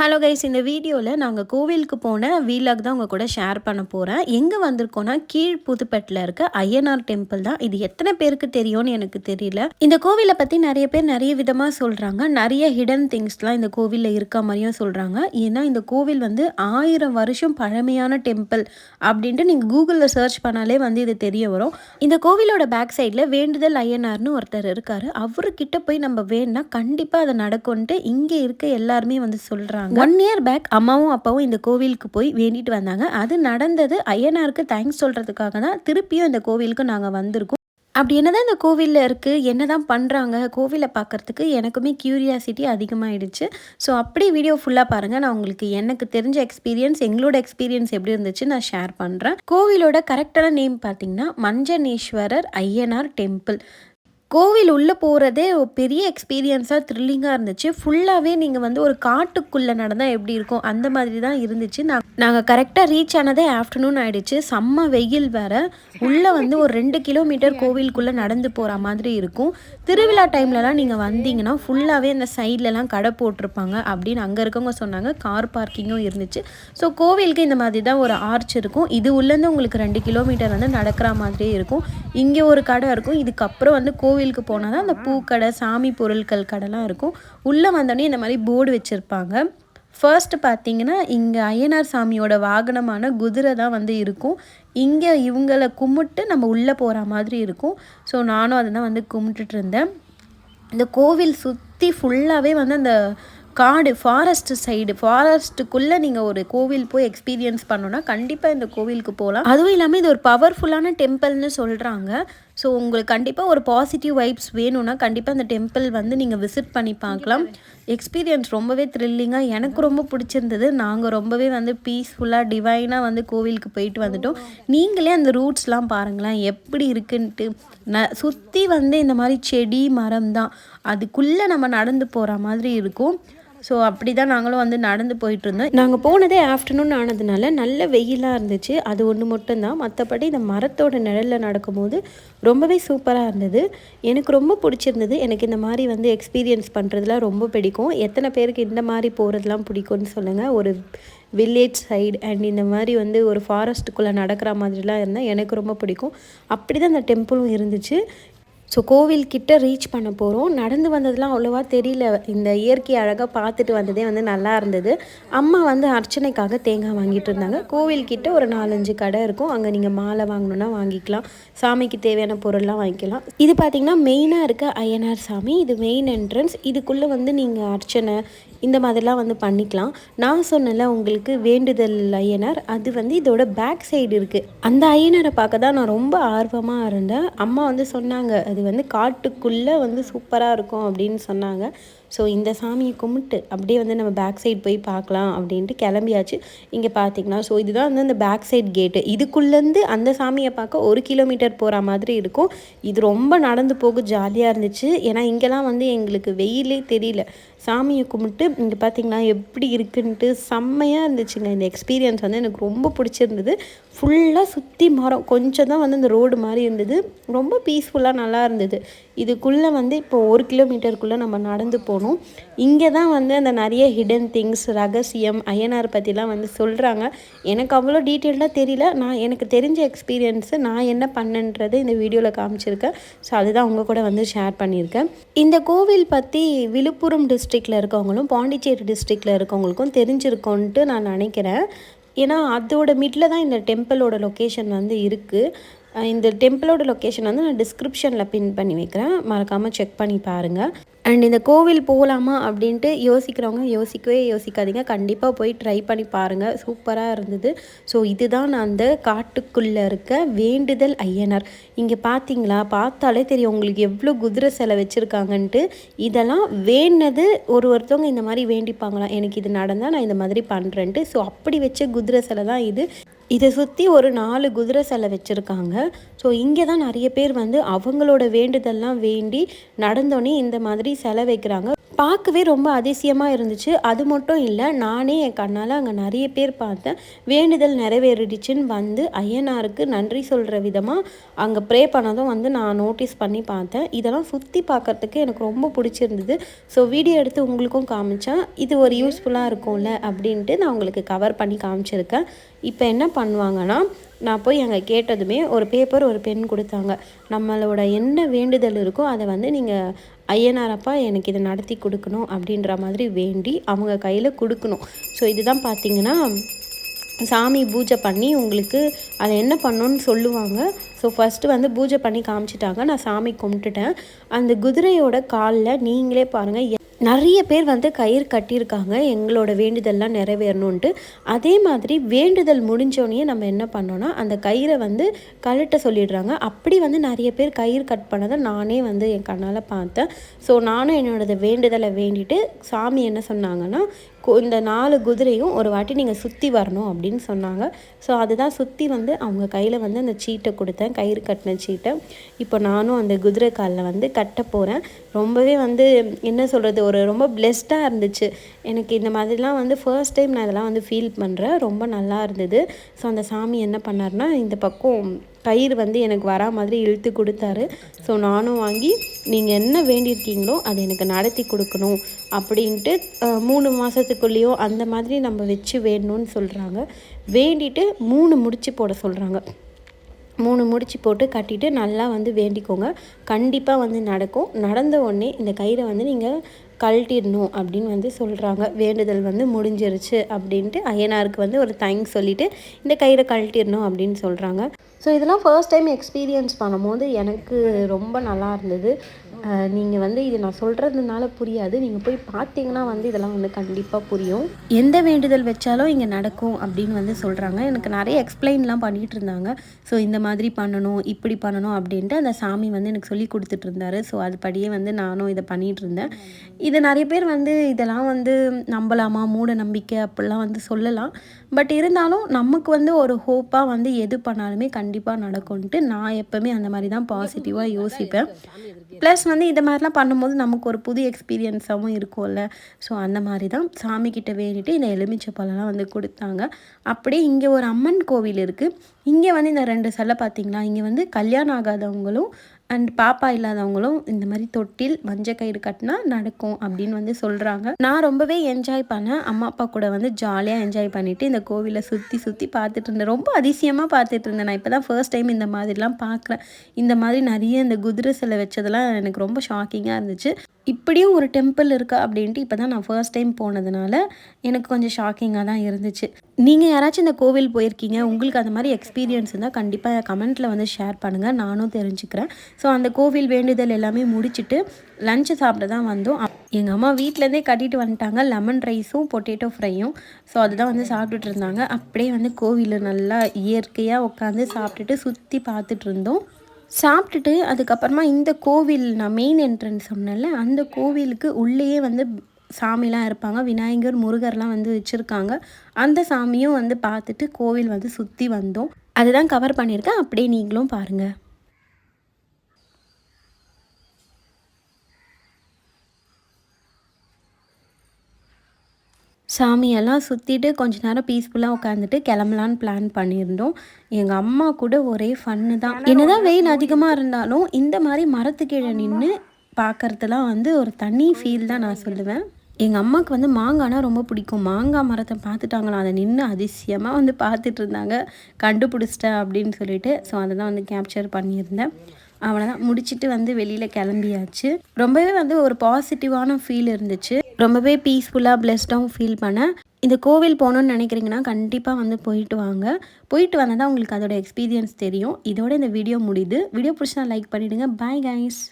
Hello guys, இந்த வீடியோவில் நாங்கள் கோவிலுக்கு போன வீலாக் தான் உங்கள் கூட ஷேர் பண்ண போகிறேன். எங்கே வந்திருக்கோன்னா கீழ் புதுப்பேட்டில் இருக்க ஐயனார் டெம்பிள் தான். இது எத்தனை பேருக்கு தெரியும்னு எனக்கு தெரியல. இந்த கோவிலை பற்றி நிறைய பேர் நிறைய விதமாக சொல்கிறாங்க. நிறைய ஹிடன் திங்ஸ்லாம் இந்த கோவிலில் இருக்க மாதிரியும் சொல்கிறாங்க. ஏன்னா இந்த கோவில் வந்து 1000 வருஷம் பழமையான டெம்பிள் அப்படின்ட்டு நீங்கள் கூகுளில் சர்ச் பண்ணாலே வந்து இது தெரிய வரும். இந்த கோவிலோட பேக் சைடில் வேண்டுதல் ஐயனார்னு ஒருத்தர் இருக்கார். அவர்கிட்ட போய் நம்ம வேணுன்னா கண்டிப்பாக அதை நடக்கும்ன்ட்டு இங்கே இருக்க எல்லாருமே வந்து சொல்கிறாங்க. 1 இயர் பேக் அம்மாவும் அப்பாவும் இந்த கோவிலுக்கு போய் வேண்டிட்டு வந்தாங்க. அது நடந்தது. ஐயனாருக்கு தேங்க்ஸ் சொல்கிறதுக்காக தான் திருப்பியும் இந்த கோவிலுக்கு நாங்கள் வந்திருக்கோம். அப்படி என்னதான் இந்த கோவிலில் இருக்குது, என்ன தான் பண்ணுறாங்க, கோவிலை பார்க்குறதுக்கு எனக்குமே க்யூரியாசிட்டி அதிகமாகிடுச்சு. ஸோ அப்படி வீடியோ ஃபுல்லாக பாருங்கள். நான் உங்களுக்கு எனக்கு தெரிஞ்ச எக்ஸ்பீரியன்ஸ், எங்களோட எக்ஸ்பீரியன்ஸ் எப்படி இருந்துச்சு நான் ஷேர் பண்ணுறேன். கோவிலோட கரெக்டான நேம் பார்த்திங்கன்னா மஞ்சனேஸ்வரர் ஐயனார் டெம்பிள். கோவில் உள்ளே போகிறதே பெரிய எக்ஸ்பீரியன்ஸாக த்ரில்லிங்காக இருந்துச்சு. ஃபுல்லாகவே நீங்கள் வந்து ஒரு காட்டுக்குள்ளே நடந்தால் எப்படி இருக்கும் அந்த மாதிரி தான் இருந்துச்சு. நாங்கள் கரெக்டாக ரீச் ஆனதே ஆஃப்டர்நூன் ஆகிடுச்சு. செம்ம வெயில் வேறு. உள்ளே வந்து ஒரு 2 கிலோமீட்டர் கோவிலுக்குள்ளே நடந்து போகிற மாதிரி இருக்கும். திருவிழா டைம்லலாம் நீங்கள் வந்தீங்கன்னா ஃபுல்லாகவே அந்த சைட்லலாம் கடை போட்டிருப்பாங்க அப்படின்னு அங்கே இருக்கவங்க சொன்னாங்க. கார் பார்க்கிங்கும் இருந்துச்சு. ஸோ கோவிலுக்கு இந்த மாதிரி தான் ஒரு ஆர்ச் இருக்கும். இது உள்ளேருந்து உங்களுக்கு 2 கிலோமீட்டர் வந்து நடக்கிற மாதிரியே இருக்கும். இங்கே ஒரு கடை இருக்கும். இதுக்கப்புறம் வந்து கோவிலுக்கு போனால் தான் அந்த பூக்கடை, சாமி பொருட்கள் கடைலாம் இருக்கும். உள்ளே வந்தோடனே இந்த மாதிரி போர்டு வச்சுருப்பாங்க. ஃபர்ஸ்ட் பார்த்தீங்கன்னா இங்கே ஐயனார் சாமியோட வாகனமான குதிரை தான் வந்து இருக்கும். இங்கே இவங்களை கும்பிட்டு நம்ம உள்ளே போகிற மாதிரி இருக்கும். ஸோ நானும் அதை தான் வந்து கும்பிட்டுட்டு இருந்தேன். இந்த கோவில் சுற்றி ஃபுல்லாகவே வந்து அந்த காடு, ஃபாரஸ்ட்டுக்குள்ளே நீங்கள் ஒரு கோவில் போய் எக்ஸ்பீரியன்ஸ் பண்ணோன்னா கண்டிப்பாக இந்த கோவிலுக்கு போகலாம். அதுவும் இல்லாமல் இது ஒரு பவர்ஃபுல்லான டெம்பிள்னு சொல்கிறாங்க. ஸோ உங்களுக்கு கண்டிப்பாக ஒரு பாசிட்டிவ் வைப்ஸ் வேணும்னா கண்டிப்பாக இந்த டெம்பிள் வந்து நீங்கள் விசிட் பண்ணி பார்க்கலாம். எக்ஸ்பீரியன்ஸ் ரொம்பவே த்ரில்லிங்காக எனக்கு ரொம்ப பிடிச்சிருந்தது. நாங்கள் ரொம்பவே வந்து பீஸ்ஃபுல்லாக டிவைனாக வந்து கோவிலுக்கு போயிட்டு வந்துட்டோம். நீங்களே அந்த ரூட்ஸ்லாம் பாருங்களேன் எப்படி இருக்குன்ட்டு. சுற்றி வந்து இந்த மாதிரி செடி மரம் தான், அதுக்குள்ளே நம்ம நடந்து போகிற மாதிரி இருக்கும். ஸோ அப்படி தான் நாங்களும் வந்து நடந்து போயிட்டுருந்தோம். நாங்கள் போனதே ஆஃப்டர்நூன் ஆனதுனால நல்ல வெயிலாக இருந்துச்சு. அது ஒன்று மட்டும்தான். மற்றபடி இந்த மரத்தோட நிழலில் நடக்கும்போது ரொம்பவே சூப்பராக இருந்தது. எனக்கு ரொம்ப பிடிச்சிருந்தது. எனக்கு இந்த மாதிரி வந்து எக்ஸ்பீரியன்ஸ் பண்ணுறதுலாம் ரொம்ப பிடிக்கும். எத்தனை பேருக்கு இந்த மாதிரி போகிறதுலாம் பிடிக்கும்னு சொல்லுங்கள். ஒரு வில்லேஜ் சைடு அண்ட் இந்த மாதிரி வந்து ஒரு ஃபாரஸ்ட்டுக்குள்ளே நடக்கிற மாதிரிலாம் இருந்தால் எனக்கு ரொம்ப பிடிக்கும். அப்படி தான் இந்த டெம்பிளும் இருந்துச்சு. ஸோ கோவில்கிட்ட ரீச் பண்ண போகிறோம். நடந்து வந்ததுலாம் அவ்வளோவா தெரியல. இந்த இயற்கை அழகாக பார்த்துட்டு வந்ததே வந்து நல்லா இருந்தது. அம்மா வந்து அர்ச்சனைக்காக தேங்காய் வாங்கிட்டு இருந்தாங்க. கோவில்கிட்ட ஒரு 4-5 கடை இருக்கும். அங்கே நீங்கள் மாலை வாங்கணுன்னா வாங்கிக்கலாம். சாமிக்கு தேவையான பொருள்லாம் வாங்கிக்கலாம். இது பார்த்திங்கன்னா மெயினாக இருக்க ஐயனார் சாமி. இது மெயின் என்ட்ரன்ஸ். இதுக்குள்ளே வந்து நீங்கள் அர்ச்சனை இந்த மாதிரிலாம் வந்து பண்ணிக்கலாம். நான் சொன்னல உங்களுக்கு வேண்டுதல் ஐயனார், அது வந்து இதோட பேக் சைடு இருக்குது. அந்த ஐயனாரை பார்க்க தான் நான் ரொம்ப ஆர்வமாக இருந்தேன். அம்மா வந்து சொன்னாங்க அது வந்து காட்டுக்குள்ளே வந்து சூப்பராக இருக்கும் அப்படின்னு சொன்னாங்க. ஸோ இந்த சாமியை கும்பிட்டு அப்படியே வந்து நம்ம பேக் சைடு போய் பார்க்கலாம் அப்படின்ட்டு கிளம்பியாச்சு. இங்கே பார்த்திங்கன்னா ஸோ இதுதான் வந்து அந்த பேக் சைட் கேட்டு. இதுக்குள்ளேருந்து அந்த சாமியை பார்க்க 1 கிலோமீட்டர் போகிற மாதிரி இருக்கும். இது ரொம்ப நடந்து போக ஜாலியாக இருந்துச்சு. ஏன்னா இங்கெல்லாம் வந்து எங்களுக்கு வெயிலே தெரியல. சாமியை கும்பிட்டு இங்கே பார்த்திங்கன்னா எப்படி இருக்குன்ட்டு செம்மையாக இருந்துச்சுங்க. இந்த எக்ஸ்பீரியன்ஸ் வந்து எனக்கு ரொம்ப பிடிச்சிருந்தது. ஃபுல்லாக சுற்றி மரம், கொஞ்சம் தான் வந்து இந்த ரோடு மாதிரி இருந்தது. ரொம்ப பீஸ்ஃபுல்லாக நல்லா இருந்தது. இதுக்குள்ளே வந்து இப்போ 1 கிலோமீட்டருக்குள்ளே நம்ம நடந்து போகணும். இங்கே தான் வந்து அந்த நிறைய ஹிடன் திங்ஸ், ரகசியம், ஐயனார் பற்றிலாம் வந்து சொல்கிறாங்க. எனக்கு அவ்வளோ டீட்டெயில்டாக தெரியல. எனக்கு தெரிஞ்ச எக்ஸ்பீரியன்ஸு நான் என்ன பண்ணேன்றது இந்த வீடியோவில் காமிச்சிருக்கேன். ஸோ அதுதான் உங்கள் கூட வந்து ஷேர் பண்ணியிருக்கேன். இந்த கோவில் பற்றி விழுப்புரம் டிஸ்ட்ரிக்டில் இருக்கவங்களும் பாண்டிச்சேரி டிஸ்ட்ரிக்டில் இருக்கவங்களுக்கும் தெரிஞ்சிருக்கோன்ட்டு நான் நினைக்கிறேன். ஏன்னா அதோட மிடில் தான் இந்த டெம்பிளோட லொக்கேஷன் வந்து இருக்குது. இந்த டெம்பிளோட லொக்கேஷன் வந்து நான் டிஸ்கிரிப்ஷனில் பின் பண்ணி வைக்கிறேன். மறக்காமல் செக் பண்ணி பாருங்கள். அண்ட் இந்த கோவில் போகலாமா அப்படின்ட்டு யோசிக்கிறவங்க யோசிக்காதீங்க. கண்டிப்பாக போய் ட்ரை பண்ணி பாருங்கள். சூப்பராக இருந்தது. ஸோ இதுதான் நான் அந்த காட்டுக்குள்ளே இருக்க வேண்டுதல் ஐயனார். இங்கே பார்த்தீங்களா, பார்த்தாலே தெரியும் உங்களுக்கு எவ்வளோ குதிரை சிலை வச்சுருக்காங்கன்ட்டு. இதெல்லாம் வேண்டது ஒருத்தவங்க இந்த மாதிரி வேண்டிப்பாங்களாம். எனக்கு இது நடந்தால் நான் இந்த மாதிரி பண்ணுறேன்ட்டு. ஸோ அப்படி வச்ச குதிரை சிலை தான் இது. இதை சுற்றி ஒரு 4 குதிரை சிலை வச்சுருக்காங்க. ஸோ இங்கே தான் நிறைய பேர் வந்து அவங்களோட வேண்டுதல்லாம் வேண்டி நடந்தோடனே இந்த மாதிரி சிலை வைக்கிறாங்க. பார்க்கவே ரொம்ப அதிசயமாக இருந்துச்சு. அது மட்டும் இல்லை, நானே என் கண்ணால் அங்கே நிறைய பேர் பார்த்தேன். வேண்டுதல் நிறைவேறிடுச்சுன்னு வந்து ஐயனாருக்கு நன்றி சொல்கிற விதமாக அங்கே ப்ரே பண்ணதும் வந்து நான் நோட்டீஸ் பண்ணி பார்த்தேன். இதெல்லாம் சுற்றி பார்க்குறதுக்கு எனக்கு ரொம்ப பிடிச்சிருந்தது. ஸோ வீடியோ எடுத்து உங்களுக்கும் காமிச்சேன். இது ஒரு யூஸ்ஃபுல்லாக இருக்கும்ல அப்படின்ட்டு நான் உங்களுக்கு கவர் பண்ணி காமிச்சிருக்கேன். இப்போ என்ன பண்ணுவாங்கன்னா, நான் போய் அங்கே கேட்டதுமே ஒரு பேப்பர் ஒரு பென் கொடுத்தாங்க. நம்மளோட என்ன வேண்டுதல் இருக்கோ அதை வந்து நீங்கள் ஐயனாரப்பா எனக்கு இதை நடத்தி கொடுக்கணும் அப்படின்ற மாதிரி வேண்டி அவங்க கையில் கொடுக்கணும். ஸோ இதுதான் பார்த்தீங்கன்னா சாமி பூஜை பண்ணி உங்களுக்கு அதை என்ன பண்ணணுன்னு சொல்லுவாங்க. ஸோ ஃபஸ்ட்டு வந்து பூஜை பண்ணி காமிச்சிட்டாங்க. நான் சாமி கும்பிட்டுட்டேன். அந்த குதிரையோட காலில் நீங்களே பாருங்கள் நிறைய பேர் வந்து கயிறு கட்டியிருக்காங்க எங்களோட வேண்டுதல்லாம் நிறைவேறணுன்ட்டு. அதே மாதிரி வேண்டுதல் முடிஞ்சோடனே நம்ம என்ன பண்ணோன்னா அந்த கயிறை வந்து கழட்ட சொல்லிடுறாங்க. அப்படி வந்து நிறைய பேர் கயிறு கட் பண்ணதை நானே வந்து என் கண்ணால் பார்த்தேன். ஸோ நானும் என்னோடய வேண்டுதலை வேண்டிட்டு சாமி என்ன சொன்னாங்கன்னா, இந்த 4 குதிரையும் ஒரு வாட்டி நீங்கள் சுற்றி வரணும் அப்படின்னு சொன்னாங்க. ஸோ அதுதான் சுற்றி வந்து அவங்க கையில் வந்து அந்த சீட்டை கொடுத்தேன், கயிறு கட்டின சீட்டை. இப்போ நானும் அந்த குதிரை காலில் வந்து கட்ட போகிறேன். ரொம்பவே வந்து என்ன சொல்கிறது, ஒரு ரொம்ப பிளெஸ்டாக இருந்துச்சு எனக்கு. இந்த மாதிரிலாம் வந்து ஃபர்ஸ்ட் டைம் நான் இதெல்லாம் வந்து ஃபீல் பண்ணுறேன். ரொம்ப நல்லா இருந்தது. ஸோ அந்த சாமி என்ன பண்ணார்னா, இந்த பக்கம் கயிறு வந்து எனக்கு வரா மாதிரி இழுத்து கொடுத்தாரு. ஸோ நானும் வாங்கி நீங்கள் என்ன வேண்டியிருக்கீங்களோ அதை எனக்கு நடத்தி கொடுக்கணும் அப்படின்ட்டு 3 மாதத்துக்குள்ளேயோ அந்த மாதிரி நம்ம வச்சு வேணும்னு சொல்கிறாங்க. வேண்டிட்டு 3 முடிச்சு போட சொல்கிறாங்க. 3 முடிச்சு போட்டு கட்டிட்டு நல்லா வந்து வேண்டிக்கோங்க. கண்டிப்பாக வந்து நடக்கும். நடந்த உடனே இந்த கயிறை வந்து நீங்கள் கழட்டிடணும் அப்படின்னு வந்து சொல்கிறாங்க. வேண்டுதல் வந்து முடிஞ்சிருச்சு அப்படின்ட்டு ஐயனாருக்கு வந்து ஒரு தேங்க்ஸ் சொல்லிவிட்டு இந்த கயிறை கழட்டிடணும் அப்படின்னு சொல்கிறாங்க. ஸோ இதெல்லாம் ஃபர்ஸ்ட் டைம் எக்ஸ்பீரியன்ஸ் பண்ணும்போது எனக்கு ரொம்ப நல்லா இருந்தது. நீங்கள் வந்து இது நான் சொல்கிறதுனால புரியாது, நீங்கள் போய் பார்த்தீங்கன்னா வந்து இதெல்லாம் வந்து கண்டிப்பாக புரியும். எந்த வேண்டுதல் வச்சாலும் இங்கே நடக்கும் அப்படின்னு வந்து சொல்கிறாங்க. எனக்கு நிறைய எக்ஸ்பிளைன்லாம் பண்ணிகிட்டு இருந்தாங்க. ஸோ இந்த மாதிரி பண்ணணும், இப்படி பண்ணணும் அப்படின்ட்டு அந்த சாமி வந்து எனக்கு சொல்லி கொடுத்துட்டு இருந்தாரு. ஸோ அதுபடியே வந்து நானும் இதை பண்ணிகிட்டு இருந்தேன். இது நிறைய பேர் வந்து இதெல்லாம் வந்து நம்பலாமா, மூட நம்பிக்கை அப்படிலாம் வந்து சொல்லலாம். பட் இருந்தாலும் நமக்கு வந்து ஒரு ஹோப்பாக வந்து எது பண்ணாலுமே கண்டிப்பாக நடக்கும்ன்ட்டு நான் எப்போவுமே அந்த மாதிரி தான் பாசிட்டிவாக யோசிப்பேன். ப்ளஸ் வந்து இது மாதிரிலாம் பண்ணும்போது நமக்கு ஒரு புது எக்ஸ்பீரியன்ஸாகவும் இருக்கும்ல. ஸோ அந்த மாதிரி தான் சாமிக்கிட்ட வேண்டிட்டு இந்த எலுமிச்சை பழம்லாம் வந்து கொடுத்தாங்க. அப்படியே இங்கே ஒரு அம்மன் கோவில் இருக்குது. இங்கே வந்து இந்த 2 சிலை பார்த்திங்களா, இங்கே வந்து கல்யாணம் ஆகாதவங்களும் அண்ட் பாப்பா இல்லாதவங்களும் இந்த மாதிரி தொட்டில் மஞ்சள் கயிறு கட்டினா நடக்கும் அப்படின்னு வந்து சொல்கிறாங்க. நான் ரொம்பவே என்ஜாய் பண்ணேன். அம்மா அப்பா கூட வந்து ஜாலியாக என்ஜாய் பண்ணிவிட்டு இந்த கோவிலை சுற்றி சுற்றி பார்த்துட்டு இருந்தேன். ரொம்ப அதிசயமாக பார்த்துட்டு இருந்தேன். நான் இப்போ தான் ஃபர்ஸ்ட் டைம் இந்த மாதிரிலாம் பார்க்குறேன். இந்த மாதிரி நிறைய இந்த குதிரை சிலை வச்சதெல்லாம் எனக்கு ரொம்ப ஷாக்கிங்காக இருந்துச்சு. இப்படியும் ஒரு டெம்பிள் இருக்கா அப்படின்ட்டு இப்போ தான் நான் ஃபர்ஸ்ட் டைம் போனதுனால எனக்கு கொஞ்சம் ஷாக்கிங்காக தான் இருந்துச்சு. நீங்கள் யாராச்சும் இந்த கோவில் போயிருக்கீங்க, உங்களுக்கு அந்த மாதிரி எக்ஸ்பீரியன்ஸ் இருந்தால் கண்டிப்பாக கமெண்ட்டில் வந்து ஷேர் பண்ணுங்கள், நானும் தெரிஞ்சுக்கிறேன். ஸோ அந்த கோவில் வேண்டுதல் எல்லாமே முடிச்சுட்டு லஞ்சு சாப்பிட தான் வந்தோம். எங்கள் அம்மா வீட்டிலேருந்தே கட்டிட்டு வந்துட்டாங்க லெமன் ரைஸும் பொட்டேட்டோ ஃப்ரையும். ஸோ அதுதான் வந்து சாப்பிட்டுட்டு இருந்தாங்க. அப்படியே வந்து கோவிலில் நல்லா இயற்கையாக உட்காந்து சாப்பிட்டுட்டு சுற்றி பார்த்துட்டு இருந்தோம். சாப்பிட்டுட்டு அதுக்கப்புறமா இந்த கோவில் நான் மெயின் என்ட்ரன்ஸ் சொன்னேன்ல, அந்த கோவிலுக்கு உள்ளேயே வந்து சாமிலாம் இருப்பாங்க. விநாயகர், முருகர்லாம் வந்து வச்சுருக்காங்க. அந்த சாமியும் வந்து பார்த்துட்டு கோவில் வந்து சுற்றி வந்தோம். அதுதான் கவர் பண்ணியிருக்கேன். அப்படியே நீங்களும் பாருங்கள். சாமியெல்லாம் சுற்றிட்டு கொஞ்ச நேரம் பீஸ்ஃபுல்லாக உட்காந்துட்டு கிளம்பலான்னு பிளான் பண்ணியிருந்தோம். எங்கள் அம்மா கூட ஒரே ஃபன்னு தான். என்னதான் வெயில் அதிகமாக இருந்தாலும் இந்த மாதிரி மரத்துக்கீழே நின்று பார்க்குறதுலாம் வந்து ஒரு தனி ஃபீல் தான் நான் சொல்லுவேன். எங்கள் அம்மாவுக்கு வந்து மாங்காய்னா ரொம்ப பிடிக்கும். மாங்காய் மரத்தை பார்த்துட்டாங்களாம், அதை நின்று அதிசயமாக வந்து பார்த்துட்டு இருந்தாங்க. கண்டுபிடிச்சிட்டேன் அப்படின்னு சொல்லிட்டு. ஸோ அதை தான் வந்து கேப்சர் பண்ணியிருந்தேன். அவ்வளோதான் முடிச்சுட்டு வந்து வெளியில் கிளம்பியாச்சு. ரொம்பவே வந்து ஒரு பாசிட்டிவான ஃபீல் இருந்துச்சு. ரொம்பவே பீஸ்ஃபுல்லாக பிளெஸ்டாகவும் ஃபீல் பண்ணேன். இந்த கோவில் போகணுன்னு நினைக்கிறீங்கன்னா கண்டிப்பாக வந்து போயிட்டு வாங்க. போயிட்டு வந்தால் தான் உங்களுக்கு அதோட எக்ஸ்பீரியன்ஸ் தெரியும். இதோட இந்த வீடியோ முடியுது. வீடியோ பிடிச்சா லைக் பண்ணிவிடுங்க. Bye guys.